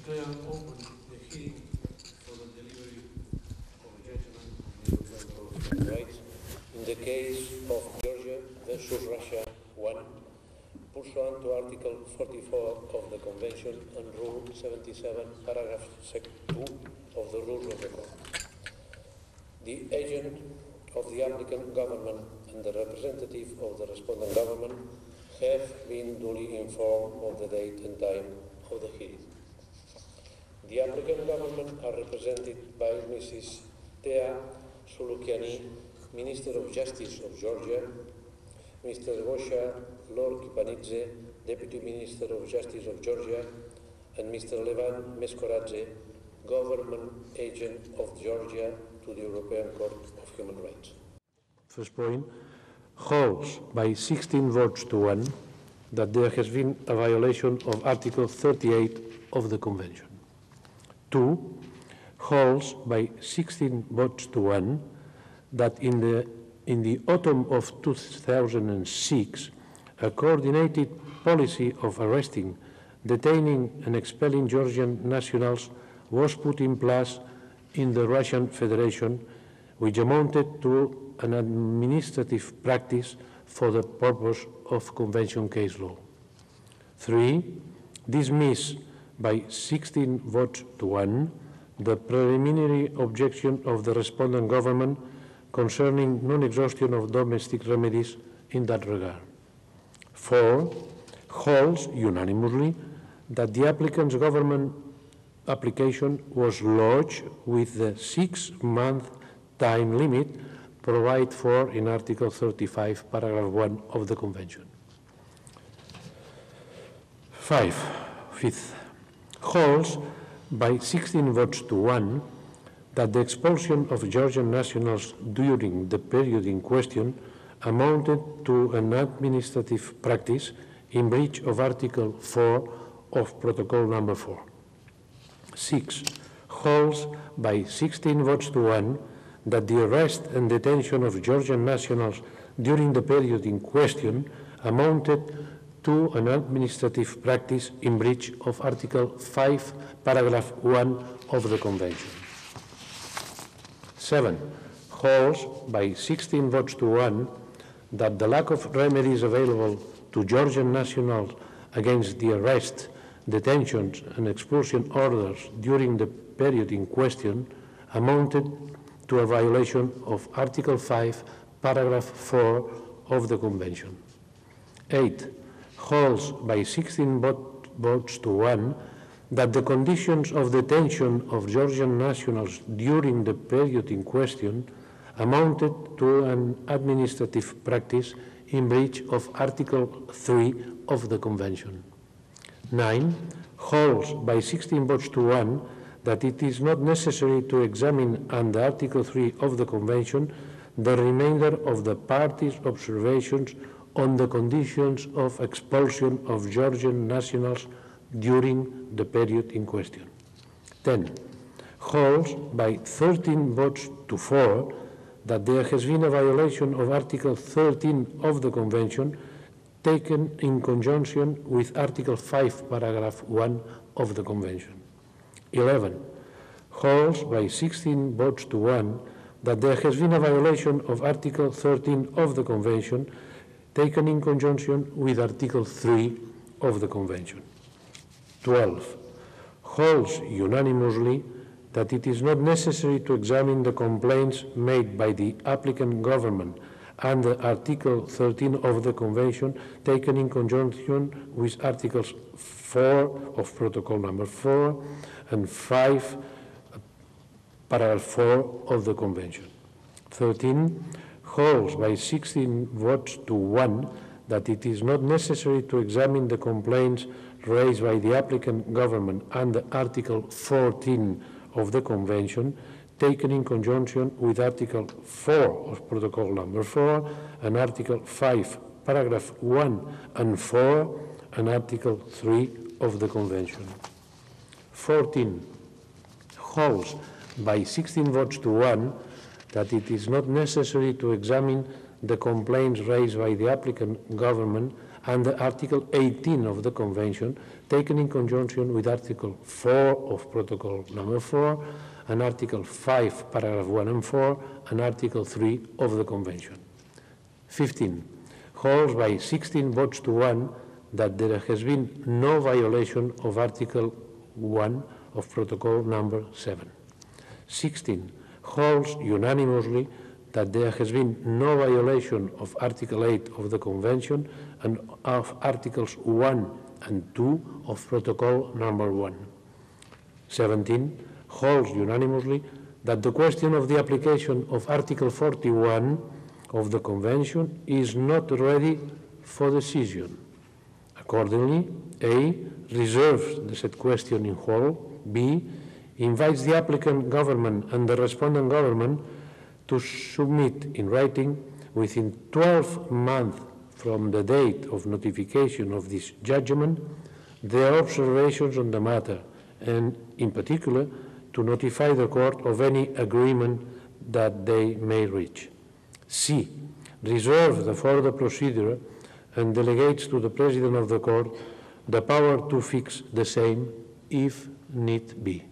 declare open the hearing for the delivery of judgment on human rights in the case of Georgia versus Russia 1, pursuant to Article 44 of the Convention and Rule 77, Paragraph 2 of the Rules of the Court. The agent of the applicant government and the representative of the respondent government have been duly informed of the date and time of the hearing. The applicant government are represented by Mrs. Tea Sulukiani, Minister of Justice of Georgia, Mr. Gosha Lorkipanidze, Deputy Minister of Justice of Georgia, and Mr. Levan Meskoradze, Government Agent of Georgia to the European Court of Human Rights. First point, holds by 16 votes to 1 that there has been a violation of Article 38 of the Convention. 2, holds by 16 votes to 1 that in the autumn of 2006, a coordinated policy of arresting, detaining and expelling Georgian nationals was put in place in the Russian Federation, which amounted to an administrative practice for the purpose of Convention case law. 3, dismiss by 16 votes to 1 the preliminary objection of the respondent government concerning non-exhaustion of domestic remedies in that regard. 4, holds unanimously that the applicant's government application was lodged with the 6-month time limit provided for in Article 35, Paragraph 1 of the Convention. 5, holds by 16 votes to 1 that the expulsion of Georgian nationals during the period in question amounted to an administrative practice in breach of Article 4 of Protocol number 4. 6, holds by 16 votes to 1 that the arrest and detention of Georgian nationals during the period in question amounted to an administrative practice in breach of Article 5, Paragraph 1 of the Convention. 7, holds by 16 votes to 1 that the lack of remedies available to Georgian nationals against the arrest, detentions and expulsion orders during the period in question amounted to a violation of Article 5, Paragraph 4 of the Convention. 8, holds by 16 votes to 1 that the conditions of detention of Georgian nationals during the period in question amounted to an administrative practice in breach of Article 3 of the Convention. 9, holds by 16 votes to 1 that it is not necessary to examine under Article 3 of the Convention the remainder of the parties' observations on the conditions of expulsion of Georgian nationals during the period in question. 10, holds by 13 votes to 4 that there has been a violation of Article 13 of the Convention taken in conjunction with Article 5, Paragraph 1 of the Convention. 11, holds by 16 votes to 1 that there has been a violation of Article 13 of the Convention taken in conjunction with Article 3 of the Convention. 12, holds unanimously that it is not necessary to examine the complaints made by the applicant government under Article 13 of the Convention taken in conjunction with Articles 4 of Protocol number 4 and 5, Paragraph 4 of the Convention. 13, holds by 16 votes to 1 that it is not necessary to examine the complaints raised by the applicant government under Article 14 of the Convention taken in conjunction with Article 4 of Protocol number 4 and Article 5, Paragraph 1 and 4 and Article 3 of the Convention. 14, holds by 16 votes to 1 that it is not necessary to examine the complaints raised by the applicant government under Article 18 of the Convention, taken in conjunction with Article 4 of Protocol number 4, and Article 5, Paragraph 1 and 4, and Article 3 of the Convention. 15. Holds by 16 votes to 1 that there has been no violation of Article 1 of Protocol number 7. 16. Holds unanimously that there has been no violation of Article 8 of the Convention and of Articles 1 and 2 of Protocol number 1. 17. Holds unanimously that the question of the application of Article 41 of the Convention is not ready for decision. Accordingly, A. Reserves the said question in whole. B. Invites the applicant government and the respondent government to submit in writing within 12 months from the date of notification of this judgment their observations on the matter, and in particular to notify the court of any agreement that they may reach. C. Reserves the further procedure and delegates to the President of the Court the power to fix the same if need be.